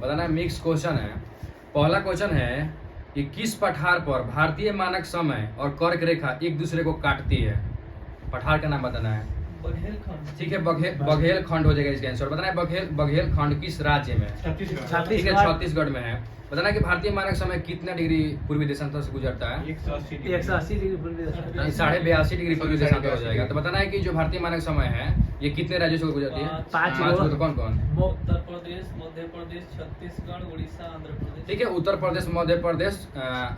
बताना है mix question है। पहला क्वेश्चन है कि किस पठार पर भारतीय मानक समय और कर्क रेखा एक दूसरे को काटती है। पठार का नाम बताना है। ठीक है, बघेल खंड हो जाएगा इसका आंसर। बताना है बघेल खंड किस राज्य में है। ठीक है, छत्तीसगढ़ में है। बताना है कि भारतीय मानक समय कितना डिग्री पूर्वी देशांतर से गुजरता है। 180 डिग्री पूर्वी देशांतर। 82.5 डिग्री पूर्वी देशांतर हो जाएगा। तो बताना है कि जो भारतीय मानक समय है ये कितने राज्यों से गुजरती है। 5 तो कौन कौन। उत्तर प्रदेश, मध्य प्रदेश, छत्तीसगढ़, उड़ीसा, आंध्र प्रदेश। ठीक है, उत्तर प्रदेश, मध्य प्रदेश,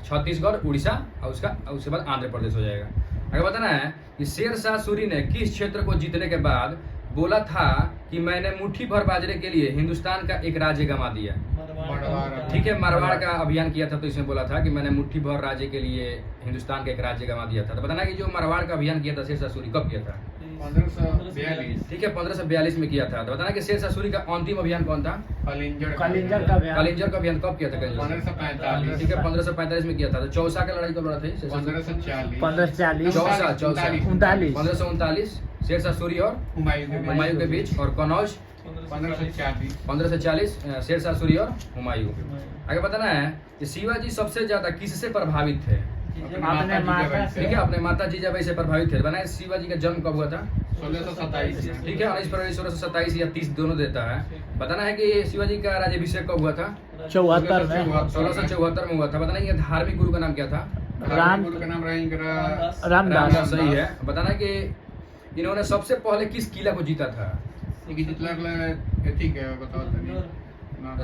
छत्तीसगढ़, उड़ीसा और उसके बाद आंध्र प्रदेश हो जाएगा। अगर बताना है कि शेरशाह सूरी ने किस क्षेत्र को जीतने के बाद बोला था कि मैंने मुट्ठी भर बाजरे के लिए हिंदुस्तान का एक राज्य गंवा दिया। ठीक है, मारवाड़ का अभियान किया था तो इसमें बोला था कि मैंने मुट्ठी भर राज्य के लिए हिंदुस्तान का एक राज्य गंवा दिया था। तो बताना है कि जो मारवाड़ का अभियान किया था शेरशाह सूरी कब किया था। 1542। ठीक है, 1542 में किया था। तो बताना कि शेरशाह सूरी का अंतिम अभियान कौन था। कलिंजर का अभियान कब किया था। 1545। ठीक है, 1545 में किया था। तो चौसा का लड़ाई कब लड़ा था। 1540 1539 शेरशाह सूरी और हुमायूं के बीच। और कनौज 1540 शेरशाह सूरी और हुमायूं। आगे बताना है कि शिवाजी सबसे ज्यादा किससे प्रभावित थे। अपने माता से। ठीक है, अपने माता जीजाबाई से प्रभावित थे। बनाए शिवाजी का जन्म कब हुआ था। 1627। ठीक है, 19 फरवरी 1627 या 30 दोनों देता है। बताना है कि शिवाजी का राज्याभिषेक कब हुआ था। 74 में। 1674 में हुआ था। बताना है कि धार्मिक गुरु का नाम क्या था। रामदास। सही है। बताना है कि इन्होंने सबसे पहले किस किला को जीता था।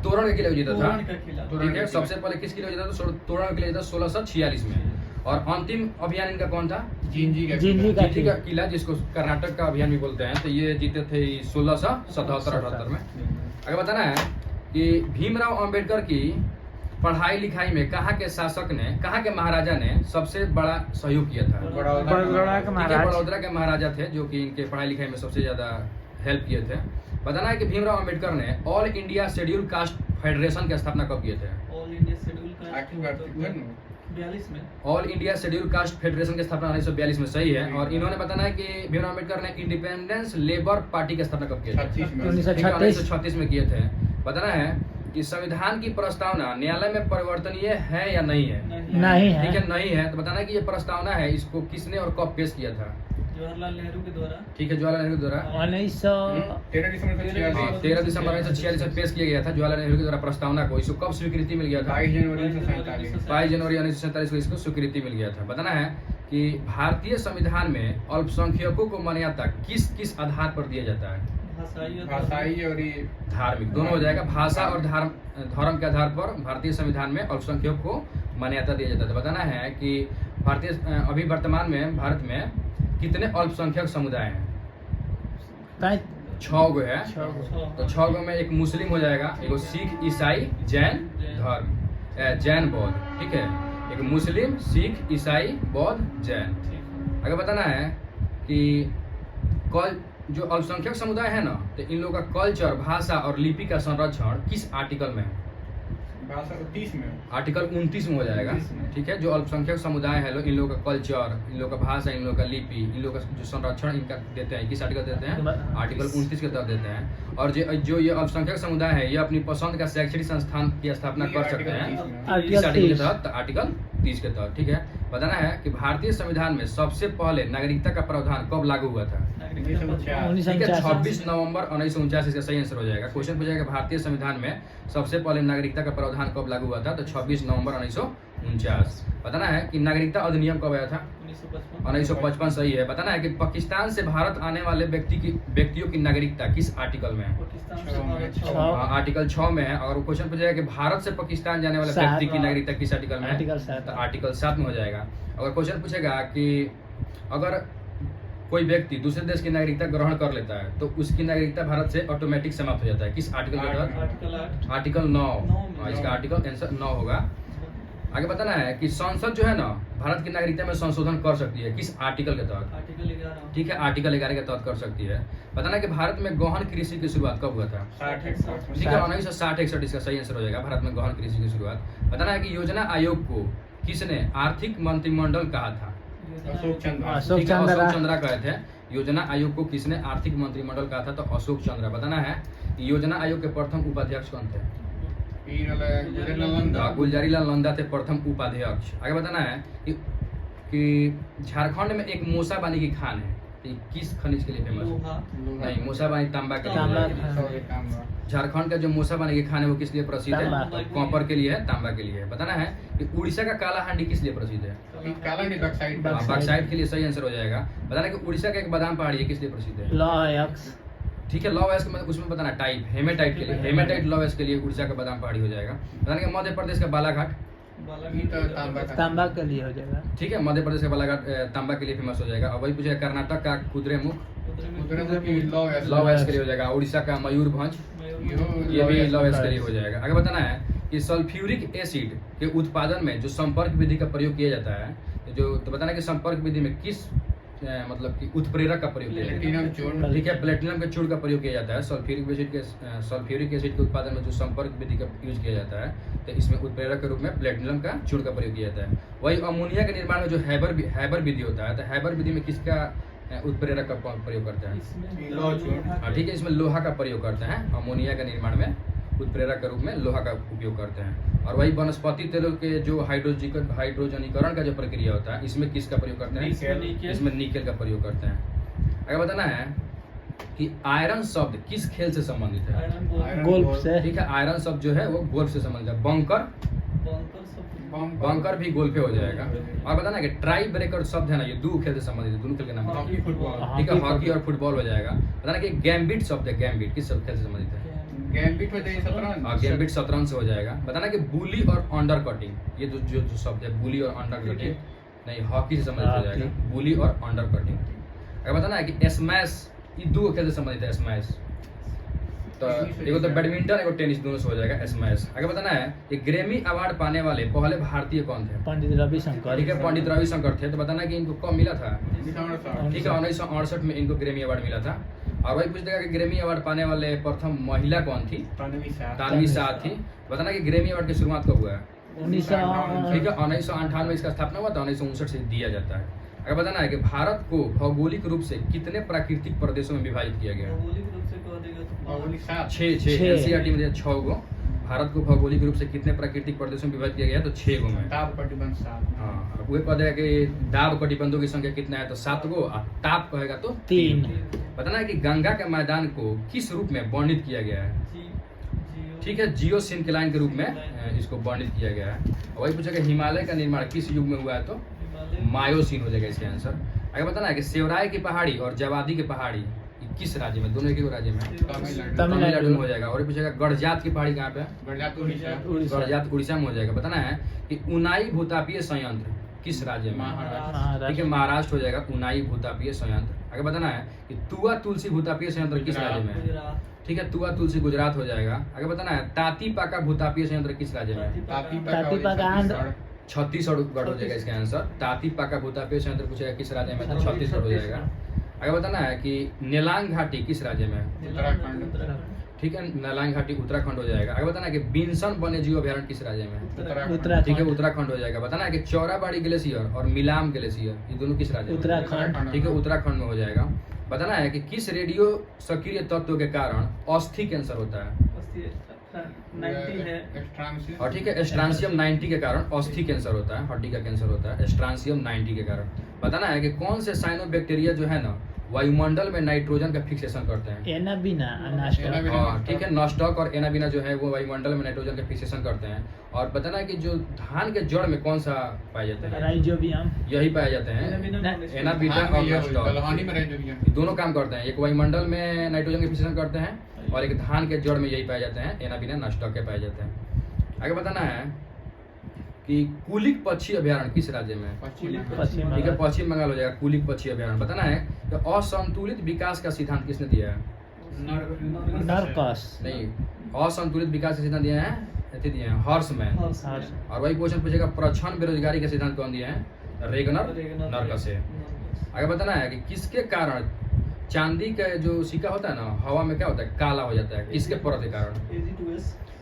तोरण के किले को जीता था। ठीक है, सबसे पहले किस किले को जीता था। तोरण के किले जीता 1646 में। और अंतिम अभियान इनका कौन था। जिंजी का किला, जिसको कर्नाटक का अभियान भी बोलते हैं। तो ये जीते थे 1677-78 में। अगर बताना है कि भीमराव अंबेडकर की पढ़ाई लिखाई में कहाँ के शासक ने, कहाँ के महाराजा ने सबसे बड़ा सहयोग किया था। बड़ौदा के महाराजा थे जो कि इनके पढ़ाई लिखाई में सबसे ज्यादा हेल्प किए थे। बताना है कि भीमराव अंबेडकर ने all India schedule caste federation की स्थापना कब किए थे। ऑल इंडिया शेड्यूल कास्ट 42 में। All India schedule caste federation की स्थापना 1942 में। सही है। और इन्होंने बताना है कि भीमराव अंबेडकर ने इंडिपेंडेंस लेबर पार्टी की स्थापना कब किए थे। 1936 में किए थे। बताना है कि संविधान की प्रस्तावना न्यायालय में परिवर्तनीय है या नहीं है। नहीं है। ठीक है, नहीं है। तो बताना है कि ये प्रस्तावना है, इसको किसने और कब पेश किया था। जवाहरलाल नेहरू के द्वारा। ठीक है, जवाहरलाल नेहरू के द्वारा 13 दिसंबर 1946 में पेश किया गया था जवाहरलाल नेहरू के द्वारा प्रस्तावना को। इसको कब स्वीकृति मिल गया था। 22 जनवरी 1947 को इसको स्वीकृति मिल गया था। बताना है कि भारतीय संविधान में अल्पसंख्यकों को मान्यता किस किस आधार पर दिया जाता है। भाषाई और धार्मिक दोनों हो जाएगा। भाषा और धर्म के आधार पर भारतीय संविधान में अल्पसंख्यकों को मान्यता दिया जाता है। बताना है कि भारतीय अभी वर्तमान में भारत में कितने अल्पसंख्यक समुदाय हैं। 6 गो है। तो 6 गो में एक मुस्लिम हो जाएगा, एक सिख, ईसाई, जैन धर्म, जैन बौद्ध। ठीक है, एक मुस्लिम, सिख, ईसाई, बौद्ध, जैन। अगर बताना है कि कल जो अल्पसंख्यक समुदाय है ना, तो इन लोगों का कल्चर, भाषा और लिपि का संरक्षण किस आर्टिकल में है। आर्टिकल 29 में हो जाएगा। ठीक है, जो अल्पसंख्यक समुदाय है इन लोगों का कल्चर, इन लोगों का भाषा, इन लोगों का लिपि, इन लोगों का जो संरक्षण इनका देते हैं, किस आर्टिकल देते हैं। आर्टिकल 29 के तहत देते हैं। और जो ये अल्पसंख्यक समुदाय है ये अपनी पसंद का शैक्षणिक संस्थान की स्थापना कर सकते हैं इस आर्टिकल के तहत, आर्टिकल 30 के तहत। ठीक है, बताना है कि भारतीय संविधान में सबसे पहले नागरिकता का प्रावधान कब लागू हुआ था। ठीक है, 26 नवंबर 1949 इसका सही आंसर हो जाएगा। क्वेश्चन पूछा जाएगा भारतीय संविधान में सबसे पहले नागरिकता का प्रावधान कब लागू हुआ था। तो 26 नवंबर 1949। बताना है कि नागरिकता अधिनियम कब आया था। 1955 सही है। बताना है कि पाकिस्तान से भारत आने वाले व्यक्तियों की नागरिकता किस आर्टिकल में है। आर्टिकल 6 में है। और क्वेश्चन पूछा जाएगा कि भारत से पाकिस्तान जाने वाले व्यक्ति की नागरिकता किस आर्टिकल में है। तो आर्टिकल 7 में हो जाएगा। अगर क्वेश्चन पूछेगा कि अगर कोई व्यक्ति दूसरे देश की नागरिकता ग्रहण कर लेता है तो उसकी नागरिकता भारत से ऑटोमेटिक समाप्त हो जाता है। किस आर्टिकल के तहत। आर्टिकल 9। इसका आर्टिकल आंसर 9 होगा। आगे बताना है कि संसद जो है ना भारत की नागरिकता में संशोधन कर सकती है किस आर्टिकल के तहत। आर्टिकल 11। ठीक है, आर्टिकल 11 के तहत कर सकती है। बताना है कि भारत में गहन कृषि की शुरुआत कब हुआ था। 60-61। ठीक है, 1960-61 इसका सही आंसर हो जाएगा। भारत में गहन कृषि की शुरुआत। बताना है कि योजना आयोग को किसने आर्थिक मंत्रिमंडल कहा था। अशोक चंद्रा कहे थे। योजना आयोग को किसने आर्थिक मंत्रिमंडल कहा था। तो अशोक चंद्रा। बताना है कि योजना आयोग के प्रथम उपाध्यक्ष कौन थे। गुलजारी लाल नंदा थे प्रथम उपाध्यक्ष। आगे बताना है कि झारखंड में एक मूसा बानी की खान है, तो ये किस खनिज के लिए फेमस है? लोहा। नहीं, मूसा बानी तांबा के तांबा। लिए। झारखंड का जो मूसा बानी की खान है वो किस लिए प्रसिद्ध है? तांबा। कॉपर के लिए है, तांबा के लिए है। बताना है कि उड़ीसा का काला हांडी किस लिए प्रसिद्ध है? बक्साइट के लिए सही आंसर हो जाएगा। बताना कि उड़ीसा का एक बादाम पहाड़ी है किस लिए प्रसिद्ध है? लॉयक्स। ठीक है, लॉ वेस्ट में उसमें बताना टाइप हेमेटाइट के लिए, हेमेटाइट लॉ वेस्ट के लिए उड़ीसा का बादाम पहाड़ी हो जाएगा। बताना कि मध्य प्रदेश का बालाघाट, तांबा के लिए हो जाएगा। ठीक है, मध्य प्रदेश का बालाघाट तांबा के लिए फेमस हो जाएगा। और वही पूछेगा कर्नाटक का कुद्रेमुख, लॉ वेस्ट के लिए हो जाएगा। उड़ीसा का मयूरभंज, ये भी लॉ वेस्ट के लिए हो जाएगा। आगे बताना है कि सल्फ्यूरिक एसिड के उत्पादन में जो संपर्क विधि का प्रयोग किया जाता है, तो बताना कि संपर्क विधि में किस मतलब कि उत्प्रेरक का प्रयोग किया जाता है? ठीक है, प्लेटिनम के चूर्ण का प्रयोग किया जाता है। सल्फ्यूरिक एसिड के उत्पादन में जो संपर्क विधि का यूज किया जाता है, तो इसमें उत्प्रेरक के रूप में प्लेटिनम का चूर्ण का प्रयोग किया जाता है। वही अमोनिया के निर्माण में जो हैबर विधि होता है, तो हैबर विधि में किसका उत्प्रेरक का प्रयोग करते हैं? हाँ, ठीक है, इसमें लोहा का प्रयोग करते हैं। अमोनिया के निर्माण में उत्प्रेरक के रूप में लोहा का उपयोग करते हैं। और वही वनस्पति तेलों के जो हाइड्रोजनीकरण का जो प्रक्रिया होता है, इसमें किसका प्रयोग करते हैं? इसमें निकेल का प्रयोग करते हैं। आगे बताना है कि आयरन शब्द किस खेल से संबंधित है? गोल्फ से। ठीक है, आयरन शब्द जो है वो गोल्फ से संबंधित है। बंकर भी गोल्फ पे हो जाएगा। और बताना है कि ट्राई ब्रेकर शब्द है ना, ये दो खेल से संबंधित है, दोनों खेल के नाम है। ठीक है, हॉकी और फुटबॉल हो जाएगा। बताना कि गैम्बिट शब्द है, गैम्बिट किस खेल से संबंधित है? गैम्बिट शतरंज से हो जाएगा। बताना कि बुली और अंडर कटिंग, ये जो शब्द है बुली और अंडर कटिंग, नहीं, हॉकी से संबंधित हो जाएगा, बुली और अंडर कटिंग। अगर बताना है कि स्मैश, ये दो खेल से संबंधित है। स्मैश तो एगो तो बैडमिंटन, एगो टेनिस, दोनों से हो जाएगा स्मैश। आगे बताना है कि ग्रैमी अवार्ड पाने वाले पहले भारतीय कौन थे? पंडित रविशंकर। ठीक है, पंडित रविशंकर थे। तो बताना कि इनको कब मिला था? ठीक है, 1968 में इनको ग्रैमी अवार्ड मिला था। और वही पूछ देगा कि ग्रैमी अवार्ड पाने वाले प्रथम महिला कौन थी? तानवी शाह थी। बताना कि ग्रैमी अवार्ड की शुरुआत कब हुआ है? 1900। ठीक है, 1998 में इसका स्थापना हुआ था, 1959 से दिया जाता है। अगर बताना है कि भारत को भौगोलिक रूप से कितने प्राकृतिक प्रदेशों में विभाजित किया गया? भौगोलिक रूप से कह देगा तो 6 एनसीईआरटी में 6 गो। भारत को भौगोलिक रूप से कितने प्राकृतिक प्रदेशों में विभाजित किया गया? तो 6 गो में। हाँ, वो कह देगा कि दाब कटिबंधों की संख्या कितना है? तो 7 गो। और ताप कहेगा तो 3। बताना है कि गंगा के मैदान को किस रूप में वर्णित किया गया है? ठीक है, जियो सिंक्लाइन के रूप में इसको वर्णित किया गया है। वही पूछेगा हिमालय का निर्माण किस युग में हुआ है? तो मायोसीन हो जाएगा इसका आंसर। आगे बताना है कि सेवराय की पहाड़ी और जवादी की पहाड़ी किस राज्य में? दोनों एक ही राज्य में, तमिलनाडु में हो जाएगा। और पूछेगा गड़जात की पहाड़ी कहाँ पे है? गड़जात उड़ीसा में हो जाएगा। बताना है कि उनाई भूतापीय संयंत्र किस राज्य में? ठीक है, महाराष्ट्र हो जाएगा उनाई भूतापीय संयंत्र। आगे बताना है कि तुआ तुलसी भूतापीय संयंत्र किस राज्य में? ठीक है, तुआ तुलसी गुजरात हो जाएगा। आगे बताना है ताती पाका भूतापीय संयंत्र किस राज्य में? छत्तीसगढ़ हो जाएगा इसका आंसर। ताती पाका भूतापीय संयंत्र पूछेगा किस राज्य में? तो छत्तीसगढ़ हो जाएगा। आगे बताना है कि नेलांग घाटी किस राज्य में? ठीक है, नेलांग घाटी उत्तराखंड हो जाएगा। आगे बताना है कि बिनसन वन्यजीव अभयारण्य किस राज्य में? ठीक है, उत्तराखंड हो जाएगा। बताना है कि चौराबाड़ी ग्लेशियर और मिलाम ग्लेशियर, ये दोनों किस राज्य में? उत्तराखंड। ठीक है, उत्तराखंड में हो जाएगा। बताना है कि किस रेडियो सक्रिय तत्व के कारण अस्थि कैंसर होता है? 90 है। और ठीक है, स्ट्रांसियम 90 के कारण अस्थि कैंसर होता है, हड्डी का कैंसर होता है स्ट्रांसियम 90 के कारण। बताना है कि कौन से साइनोबैक्टीरिया जो है ना वायुमंडल में नाइट्रोजन का फिक्सेशन करते हैं? एनाबिना। ठीक है, नॉस्टॉक और एनाबिना जो है वो वायुमंडल में नाइट्रोजन का फिक्सेशन करते हैं। और बताना है कि जो धान के जड़ में कौन सा पाए जाते हैं? राइजोबियम। यही पाए जाते हैं, एनाबिना और नॉस्टॉक। दोनों काम करते हैं, एक वायुमंडल में नाइट्रोजन का फिक्सेशन करते हैं और एक धान के जड़ में यही पाए जाते हैं, एनाबिना नॉस्टॉक के पाए जाते हैं। आगे बताना है कि कुलिक पक्षी अभयारण्य किस राज्य में? ठीक है, पश्चिम बंगाल हो जाएगा कुलिक पक्षी अभयारण्य। बताना है कि असंतुलित विकास का सिद्धांत किसने दिया है? नर्कस। नहीं, असंतुलित विकास का सिद्धांत दिया है हर्षमैन। और वही क्वेश्चन पूछेगा प्रच्छन्न बेरोजगारी का सिद्धांत कौन दिया है? रेगनर नर्कस है। आगे बताना है कि किसके कारण चांदी का जो सिक्का होता है ना, हवा में क्या होता है? काला हो जाता है, किसके परत के कारण?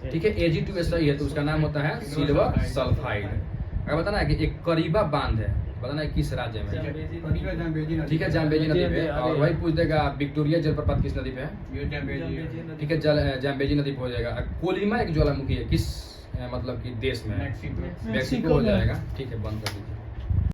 ठीक है, Ag2S सही है, तो उसका नाम होता है सिल्वर सल्फाइड। अगर बताना है कि एक करीबा बांध है बताना है किस राज्य में। जाम्बेजी नदी। ठीक है, जाम्बेजी नदी पे। अरे और वही पूछ देगा विक्टोरिया जलप्रपात किस नदी पे है। ये जाम्बेजी नदी। ठीक है, जाम्बेजी नदी पे हो जाएगा। कोलिमा एक ज्वालामुखी है, किस मतलब कि देश में है? मैक्सिको। मैक्सिको हो जाएगा। ठीक है, बंद कर दीजिए।